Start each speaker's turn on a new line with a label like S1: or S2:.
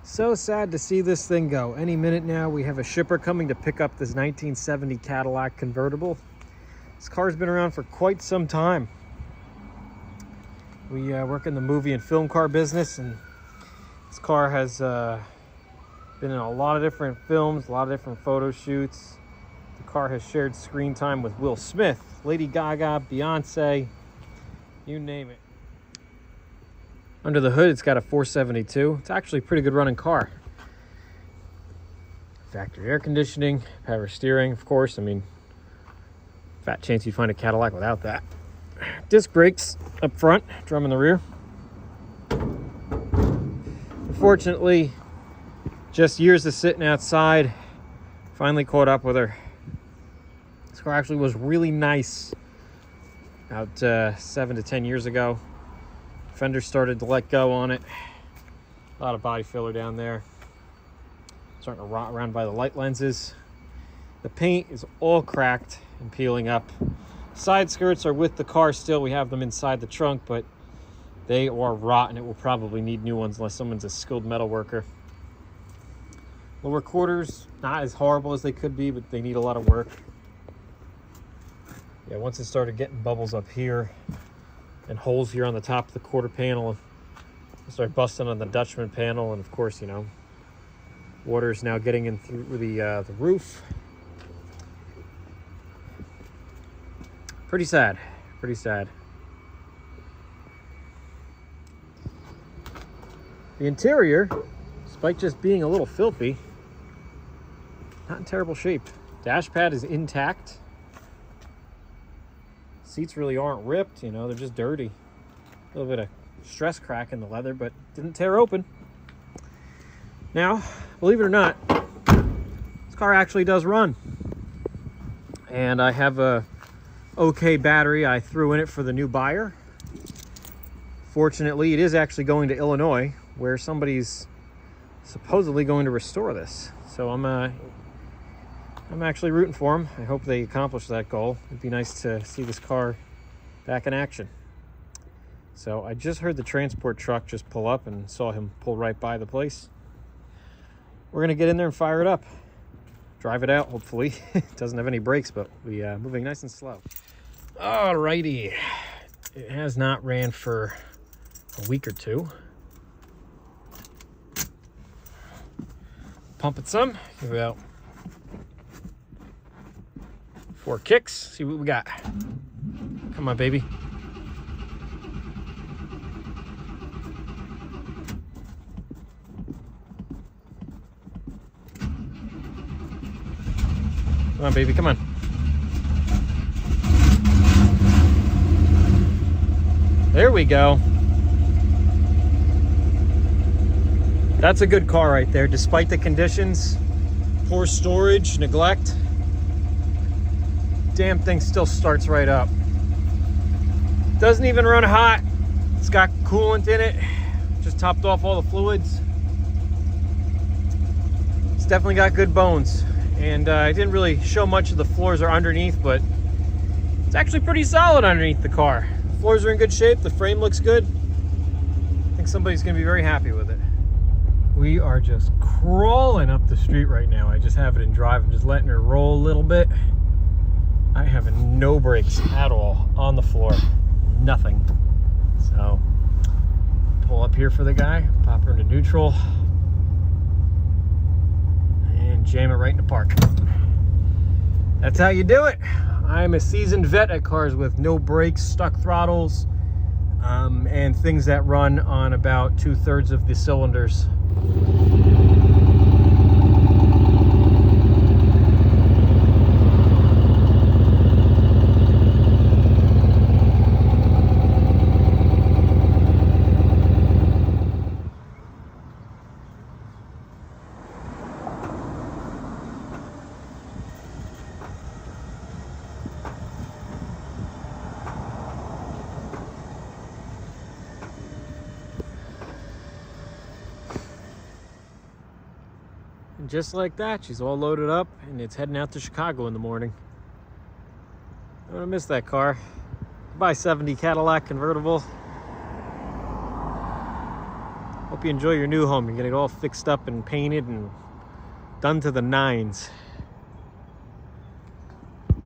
S1: So sad to see this thing go. Any minute now, we have a shipper coming to pick up this 1970 Cadillac Convertible. This car's been around for quite some time. We work in the movie and film car business, and this car has been in a lot of different films, a lot of different photo shoots. The car has shared screen time with Will Smith, Lady Gaga, Beyoncé, you name it. Under the hood, it's got a 472. It's actually a pretty good running car. Factory air conditioning, power steering, of course. I mean, fat chance you'd find a Cadillac without that. Disc brakes up front, drum in the rear. Unfortunately, just years of sitting outside finally caught up with her. This car actually was really nice about 7 to 10 years ago. Fender started to let go on it. A lot of body filler down there. Starting to rot around by the light lenses. The paint is all cracked and peeling up. Side skirts are with the car still. We have them inside the trunk, but they are rotten. It will probably need new ones unless someone's a skilled metal worker. Lower quarters, not as horrible as they could be, but they need a lot of work. Yeah, once it started getting bubbles up here and holes here on the top of the quarter panel, it started busting on the Dutchman panel, and of course, you know, water is now getting in through the roof. Pretty sad, pretty sad. The interior, despite just being a little filthy, not in terrible shape. Dash pad is intact. Seats really aren't ripped, you know, they're just dirty. A little bit of stress crack in the leather, but didn't tear open. Now, believe it or not, this car actually does run. And I have a okay battery I threw in it for the new buyer. Fortunately, it is actually going to Illinois, where somebody's supposedly going to restore this. So I'm actually rooting for them. I hope they accomplish that goal. It'd be nice to see this car back in action. So I just heard the transport truck just pull up and saw him pull right by the place. We're gonna get in there and fire it up. Drive it out, hopefully. It doesn't have any brakes, but we moving nice and slow. Alrighty. It has not ran for a week or two. Pump it some, give it out 4 kicks, see what we got. Come on, baby. Come on, baby, come on. There we go. That's a good car right there, despite the conditions. Poor storage, neglect. Damn thing still starts right up. Doesn't even run hot. It's got coolant in it. Just topped off all the fluids. It's definitely got good bones. And I didn't really show much of the floors are underneath, but it's actually pretty solid underneath the car. The floors are in good shape. The frame looks good. I think somebody's gonna be very happy with it. We are just crawling up the street right now. I just have it in drive. I'm just letting her roll a little bit. I have no brakes at all on the floor. Nothing. So, pull up here for the guy, pop her into neutral, and jam it right into park. That's how you do it. I'm a seasoned vet at cars with no brakes, stuck throttles, and things that run on about 2/3 of the cylinders. And just like that, she's all loaded up and it's heading out to Chicago in the morning. I'm gonna miss that car. Goodbye, 70 Cadillac Convertible. Hope you enjoy your new home. You're gonna get all fixed up and painted and done to the nines.